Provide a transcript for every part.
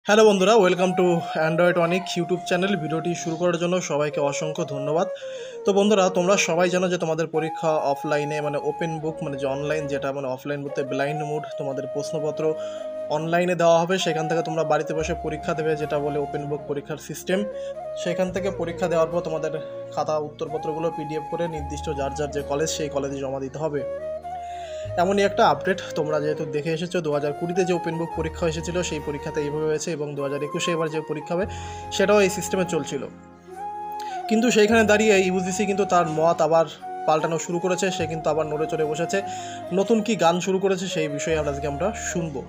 Hello বন্ধুরা, welcome to androidanik YouTube channel. ভিডিওটি শুরু করার জন্য সবাইকে অসংখ্য ধন্যবাদ। তো বন্ধুরা, তোমরা সবাই জানো যে তোমাদের পরীক্ষা অফলাইনে মানে ওপেন বুক মানে যে অনলাইন, যেটা মানে অফলাইন বলতে ব্লাইন্ড মোড, তোমাদের প্রশ্নপত্র অনলাইনে দেওয়া হবে। সেখান থেকে তোমরা বাড়িতে বসে পরীক্ষা দেবে, যেটা বলে ওপেন বুক পরীক্ষার সিস্টেম। সেখান থেকে পরীক্ষা দেওয়ার পর তোমাদের খাতা উত্তরপত্রগুলো পিডিএফ করে নির্দিষ্ট যার যার যে কলেজ, সেই কলেজে জমা দিতে হবে। এমনই একটা আপডেট তোমরা যেহেতু দেখে এসেছো, 2020-তে যে ওপেন বুক পরীক্ষা এসেছিল সেই পরীক্ষাতে এইভাবে হয়েছে, এবং 2021-এ এবার যে পরীক্ষা হবে সেটাও এই সিস্টেমে চলছিল। কিন্তু সেইখানে দাঁড়িয়ে ইউজিসি কিন্তু তার মত আবার পাল্টানো শুরু করেছে। সে কিন্তু আবার নড়ে চড়ে বসেছে, নতুন কি গান শুরু করেছে সেই বিষয়ে আজকে আমরা শুনবো।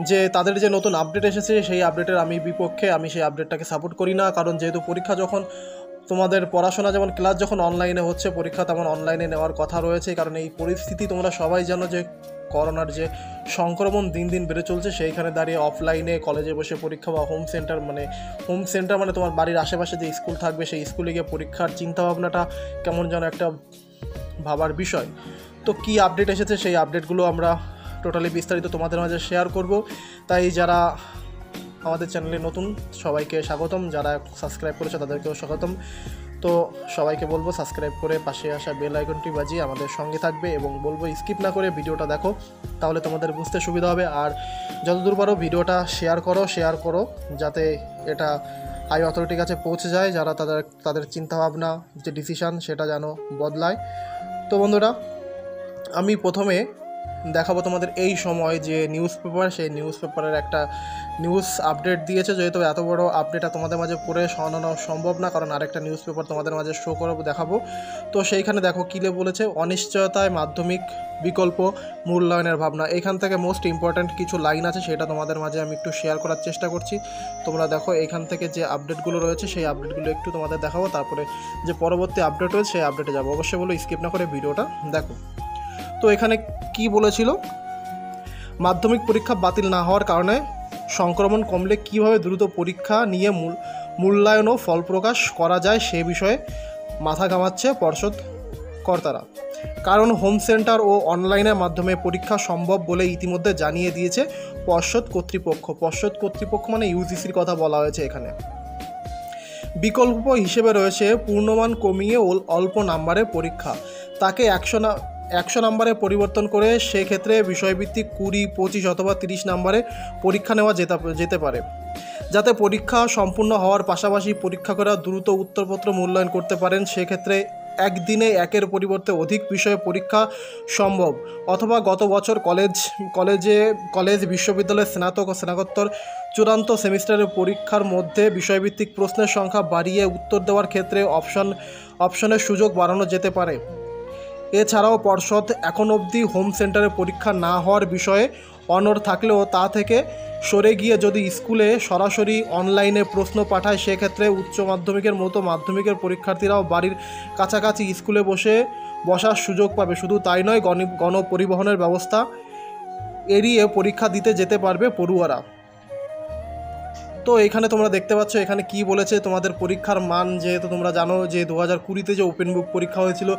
যে তাদের যে নতুন আপডেট এসেছে সেই আপডেটের আমি বিপক্ষে, আমি সেই আপডেটটাকে সাপোর্ট করি না। কারণ যেহেতু পরীক্ষা যখন তোমাদের পড়াশোনা যেমন ক্লাস যখন অনলাইনে হচ্ছে, পরীক্ষা তেমন অনলাইনে নেওয়ার কথা রয়েছে। কারণ এই পরিস্থিতি তোমরা সবাই জানো যে করোনার যে সংক্রমণ দিন দিন বেড়ে চলছে। সেইখানে দাঁড়িয়ে অফলাইনে কলেজে বসে পরীক্ষা বা হোম সেন্টার মানে তোমার বাড়ির আশেপাশে যে স্কুল থাকবে সেই স্কুলে গিয়ে পরীক্ষার চিন্তাভাবনাটা কেমন যেন একটা ভাবার বিষয়। তো কি আপডেট এসেছে সেই আপডেটগুলো আমরা টোটালি বিস্তারিত তোমাদের মাঝে শেয়ার করব। তাই যারা আমাদের চ্যানেলে নতুন সবাইকে স্বাগতম, যারা সাবস্ক্রাইব করেছে তাদেরকেও স্বাগতম। তো সবাইকে বলবো সাবস্ক্রাইব করে পাশে আসা বেল আইকনটি বাজিয়ে আমাদের সঙ্গে থাকবে, এবং বলবো স্কিপ না করে ভিডিওটা দেখো, তাহলে তোমাদের বুঝতে সুবিধা হবে। আর যতদূর পারো ভিডিওটা শেয়ার করো যাতে এটা হাই অথরিটির কাছে পৌঁছে যায়, যারা তাদের চিন্তাভাবনা যে ডিসিশান সেটা যেন বদলায়। তো বন্ধুরা, আমি প্রথমে দেখাবো তোমাদের এই সময় যে নিউজ পেপার, সেই নিউজ পেপারের একটা নিউজ আপডেট দিয়েছে। যেহেতু এত বড় আপডেটটা তোমাদের মাঝে পড়ে শোনানো সম্ভব না, কারণ আরেকটা নিউজ পেপার তোমাদের মাঝে শো করবো, দেখাবো। তো সেইখানে দেখো কী বলেছে, অনিশ্চয়তায় মাধ্যমিক বিকল্প মূল্যায়নের ভাবনা। এখান থেকে মোস্ট ইম্পর্ট্যান্ট কিছু লাইন আছে, সেটা তোমাদের মাঝে আমি একটু শেয়ার করার চেষ্টা করছি। তোমরা দেখো এখান থেকে যে আপডেটগুলো রয়েছে সেই আপডেটগুলো একটু তোমাদের দেখাবো, তারপরে যে পরবর্তী আপডেট রয়েছে সেই আপডেটে যাবো। অবশ্যই বলো স্কিপ না করে ভিডিওটা দেখো। তো এখানে কি বলেছিল, মাধ্যমিক পরীক্ষা বাতিল না হওয়ার কারণে সংক্রমণ কমলে কীভাবে দ্রুত পরীক্ষা নিয়ে মূল্যায়ন ও ফল প্রকাশ করা যায় সে বিষয়ে মাথা ঘামাচ্ছে পর্ষদ কর্তারা। কারণ হোম সেন্টার ও অনলাইনের মাধ্যমে পরীক্ষা সম্ভব বলে ইতিমধ্যে জানিয়ে দিয়েছে পর্ষদ কর্তৃপক্ষ মানে ইউজিসির কথা বলা হয়েছে এখানে। বিকল্প হিসেবে রয়েছে পূর্ণমান কমিয়ে অল্প নাম্বারের পরীক্ষা, তাকে 100 নাম্বারে পরিবর্তন করে সেক্ষেত্রে বিষয়ভিত্তিক 20, 25 অথবা 30 নাম্বারে পরীক্ষা নেওয়া যেতে পারে, যাতে পরীক্ষা সম্পূর্ণ হওয়ার পাশাপাশি পরীক্ষকেরা দ্রুত উত্তরপত্র মূল্যায়ন করতে পারেন। সেক্ষেত্রে একদিনে একের পরিবর্তে অধিক বিষয়ে পরীক্ষা সম্ভব। অথবা গত বছর কলেজ বিশ্ববিদ্যালয়ের স্নাতক ও স্নাতকোত্তর চূড়ান্ত সেমিস্টারের পরীক্ষার মধ্যে বিষয়ভিত্তিক প্রশ্নের সংখ্যা বাড়িয়ে উত্তর দেওয়ার ক্ষেত্রে অপশনের সুযোগ বাড়ানো যেতে পারে। এছাড়াও পর্ষদ এখন অবধি হোম সেন্টারে পরীক্ষা না হওয়ার বিষয়ে অনড় থাকলেও তা থেকে সরে গিয়ে যদি স্কুলে সরাসরি অনলাইনে প্রশ্ন পাঠায়, সেক্ষেত্রে উচ্চ মাধ্যমিকের মতো মাধ্যমিকের পরীক্ষার্থীরাও বাড়ির কাছাকাছি স্কুলে বসার সুযোগ পাবে। শুধু তাই নয়, গণপরিবহনের ব্যবস্থা এড়িয়ে পরীক্ষা দিতে যেতে পারবে পড়ুয়ারা। তো এখানে তোমরা দেখতে পাচ্ছ এখানে কি বলেছে, তোমাদের পরীক্ষার মান যেহেতু তোমরা জানো যে 2020-তে যে ওপেন বুক পরীক্ষা হয়েছিল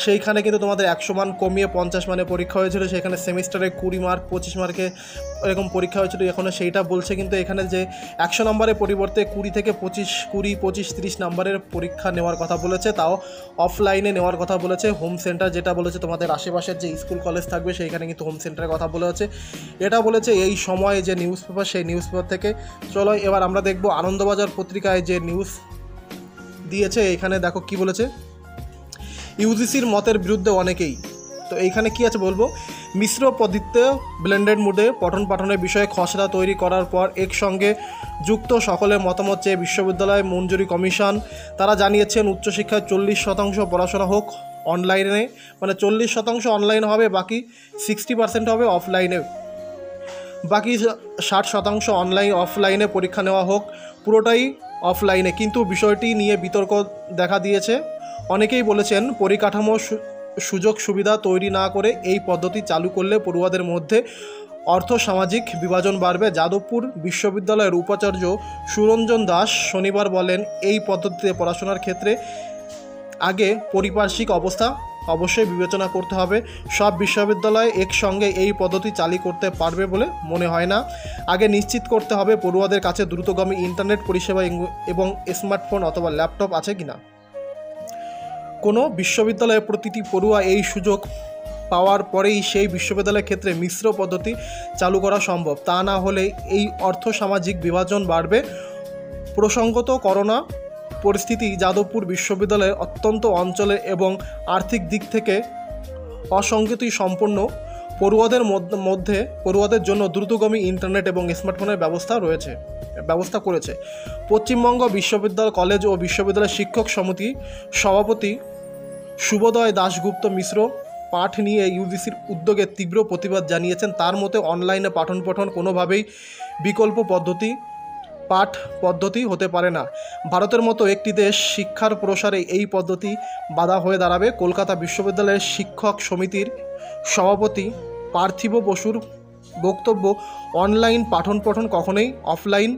সেইখানে কিন্তু তোমাদের 100 মান কমিয়ে 50 মানে পরীক্ষা হয়েছিল। সেখানে সেমিস্টারে 20 মার্ক 25 মার্কে এরকম পরীক্ষা হয়েছিল। এখানে সেইটা বলছে, কিন্তু এখানে যে 100 নম্বরের পরিবর্তে 20 থেকে 25, 30 নাম্বারের পরীক্ষা নেওয়ার কথা বলেছে, তাও অফলাইনে নেওয়ার কথা বলেছে। হোম সেন্টার যেটা বলেছে তোমাদের আশেপাশের যে স্কুল কলেজ থাকবে সেইখানে কিন্তু হোম সেন্টারের কথা বলেছে। এটা বলেছে এই সময়ে যে নিউজ পেপার, সেই নিউজ পেপার থেকে। চলো এবার আমরা দেখব আনন্দবাজার পত্রিকায় যে নিউজ দিয়েছে। এখানে দেখো কি বলেছে, ইউজিসির মতের বিরুদ্ধে অনেকেই। তো এইখানে কি আছে বলবো, মিশ্র পদ্ধতিতে ব্লেন্ডেড মোডে পঠন পাঠনের বিষয়ে খসড়া তৈরি করার পর একসঙ্গে যুক্ত সকলের মতামত চেয়ে বিশ্ববিদ্যালয় মঞ্জুরি কমিশন তারা জানিয়েছেন উচ্চশিক্ষায় 40% পড়াশোনা হোক অনলাইনে, মানে 40% অনলাইন হবে, বাকি 60% হবে অফলাইনে, বাকি 60% অফলাইনে পরীক্ষা নেওয়া হোক, পুরোটাই অফলাইনে। কিন্তু বিষয়টি নিয়ে বিতর্ক দেখা দিয়েছে। অনেকেই বলেছেন পরিকাঠামো সুযোগ সুবিধা তৈরি না করে এই পদ্ধতি চালু করলে পড়ুয়াদের মধ্যে সামাজিক বিভাজন বাড়বে। যাদবপুর বিশ্ববিদ্যালয়ের উপাচার্য সুরঞ্জন দাস শনিবার বলেন, এই পদ্ধতিতে পড়াশোনার ক্ষেত্রে আগে পারিপার্শ্বিক অবস্থা অবশ্যই বিবেচনা করতে হবে। সব বিশ্ববিদ্যালয় একসঙ্গে এই পদ্ধতি চালু করতে পারবে বলে মনে হয় না। আগে নিশ্চিত করতে হবে পড়ুয়াদের কাছে দ্রুতগামী ইন্টারনেট পরিষেবা এবং স্মার্টফোন অথবা ল্যাপটপ আছে কিনা। কোনো বিশ্ববিদ্যালয়ে প্রতিটি পড়ুয়া এই সুযোগ পাওয়ার পরেই সেই বিশ্ববিদ্যালয়ের ক্ষেত্রে মিশ্র পদ্ধতি চালু করা সম্ভব। তা না হলে এই অর্থসামাজিক বিভাজন বাড়বে। প্রসঙ্গত করোনা পরিস্থিতি যাদবপুর বিশ্ববিদ্যালয়ের অত্যন্ত অঞ্চলে এবং আর্থিক দিক থেকে অসঙ্গতি সম্পন্ন পড়ুয়াদের জন্য দ্রুতগামী ইন্টারনেট এবং স্মার্টফোনের ব্যবস্থা করেছে। পশ্চিমবঙ্গ বিশ্ববিদ্যালয় কলেজ ও বিশ্ববিদ্যালয় শিক্ষক সমিতি সভাপতি শুভোদয় দাশগুপ্ত মিশ্র পাঠ নিয়ে ইউজিসির উদ্যোগে তীব্র প্রতিবাদ জানিয়েছেন। তার মতে অনলাইনে পাঠন কোনোভাবেই বিকল্প পাঠ পদ্ধতি হতে পারে না। ভারতের মতো একটি দেশ শিক্ষার প্রসারে এই পদ্ধতি বাধা হয়ে দাঁড়াবে। কলকাতা বিশ্ববিদ্যালয়ের শিক্ষক সমিতির সভাপতি পার্থিব বসুর বক্তব্য, অনলাইন পাঠন কখনোই অফলাইন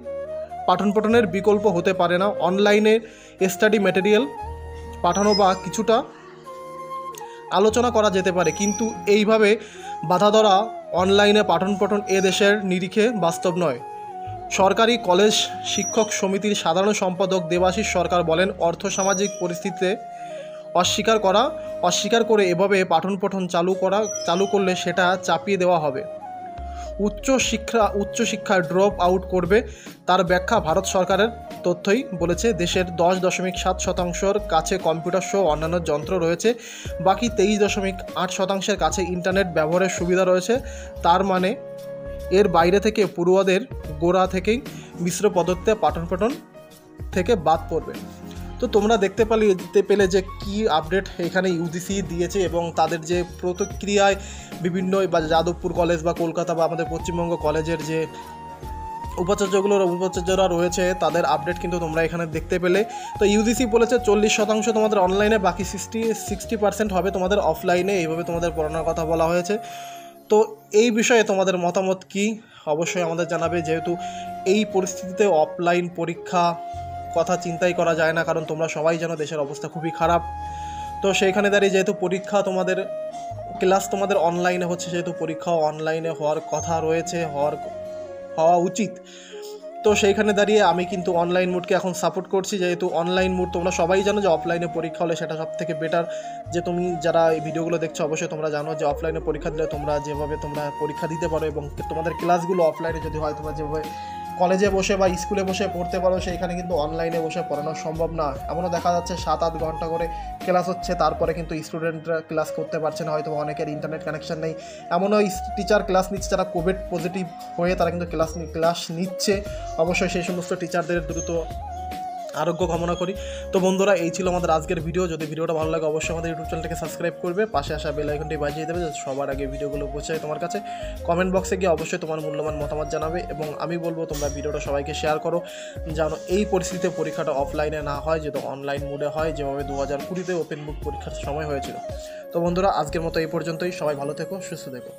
পাঠনের বিকল্প হতে পারে না। অনলাইনে স্টাডি ম্যাটেরিয়াল পাঠানো বা কিছুটা আলোচনা করা যেতে পারে, কিন্তু এইভাবে বাধা ধরা অনলাইনে পাঠন এ দেশের নিরিখে বাস্তব নয়। সরকারি কলেজ শিক্ষক সমিতির সাধারণ সম্পাদক দেবাশিস সরকার বলেন, অর্থসামাজিক পরিস্থিতিতে অস্বীকার করে এভাবে পাঠন চালু করলে সেটা চাপিয়ে দেওয়া হবে। উচ্চশিক্ষা ড্রপ আউট করবে। তার ব্যাখ্যা, ভারত সরকারের তথ্যই বলেছে দেশের 10.7% কাছে কম্পিউটার সহ অন্যান্য যন্ত্র রয়েছে, বাকি 23.8% কাছে ইন্টারনেট ব্যবহারের সুবিধা রয়েছে। তার মানে এর বাইরে থেকে পড়ুয়াদের গোড়া থেকেই মিশ্র পদ্ধতিতে পাঠন থেকে বাদ পড়বে। তো তোমরা দেখতে পেলে যে কি আপডেট এখানে ইউজিসি দিয়েছে এবং তাদের যে প্রতিক্রিয়ায় বিভিন্ন বা যাদবপুর কলেজ বা কলকাতা বা আমাদের পশ্চিমবঙ্গ কলেজের যে উপাচার্যরা রয়েছে তাদের আপডেট কিন্তু তোমরা এখানে দেখতে পেলে। তো ইউজিসি বলেছে 40% তোমাদের অনলাইনে, বাকি 60% হবে তোমাদের অফলাইনে। এইভাবে তোমাদের পড়ানোর কথা বলা হয়েছে। তো এই বিষয়ে তোমাদের মতামত কি অবশ্যই আমাদের জানাবে, যেহেতু এই পরিস্থিতিতে অফলাইন পরীক্ষা কথা চিন্তাই করা যায় না, কারণ তোমরা সবাই জানো দেশের অবস্থা খুবই খারাপ। তো সেইখানে দাঁড়িয়ে যেহেতু পরীক্ষা ক্লাস তোমাদের অনলাইনে হচ্ছে, যেহেতু পরীক্ষাও অনলাইনে হওয়ার কথা রয়েছে, হওয়া উচিত। তো সেইখানে দাঁড়িয়ে আমি কিন্তু অনলাইন মোডকে এখন সাপোর্ট করছি, যেহেতু অনলাইন মোড তোমরা সবাই জানো যে অফলাইনে পরীক্ষা হলে সেটা সব থেকে বেটার। যে তুমি যারা এই ভিডিওগুলো দেখছো অবশ্যই তোমরা জানো যে অফলাইনে পরীক্ষা দিলে যেভাবে তোমরা পরীক্ষা দিতে পারো এবং তোমাদের ক্লাসগুলো অফলাইনে যদি হয়, তোমরা যেভাবে কলেজে বসে বা স্কুলে বসে পড়তে পারো, সেইখানে কিন্তু অনলাইনে বসে পড়ানো সম্ভব না। এমনও দেখা যাচ্ছে 7-8 ঘন্টা করে ক্লাস হচ্ছে, তারপরে কিন্তু স্টুডেন্টরা ক্লাস করতে পারছে না, হয়তো অনেকের ইন্টারনেট কানেকশন নেই। এমনও টিচার ক্লাস নিচ্ছে যারা কোভিড পজিটিভ হয়ে তারা কিন্তু ক্লাস নিচ্ছে। অবশ্যই সেই সমস্ত টিচারদের দ্রুত আরোগ্য কামনা করি। তো বন্ধুরা, এই ছিল আমাদের আজকের ভিডিও। যদি ভিডিওটা ভালো লাগে অবশ্যই আমাদের ইউটিউব চ্যানেলটাকে সাবস্ক্রাইব করবে, পাশে আসা বেল আইকনটি বাজিয়ে দেবে যাতে সবার আগে ভিডিওগুলো পৌঁছায় তোমার কাছে। কমেন্ট বক্সে গিয়ে অবশ্যই তোমার মূল্যবান মতামত জানাবে এবং আমি বলবো তোমরা ভিডিওটা সবাইকে শেয়ার করো, যেন এই পরিস্থিতিতে পরীক্ষাটা অফলাইনে না হয়, যেহেতু অনলাইন মোডে হয়, যেভাবে 2020-তে ওপেন বুক পরীক্ষার সময় হয়েছিল। তো বন্ধুরা, আজকের মতো এই পর্যন্তই। সবাই ভালো থেকো, সুস্থ থেকো।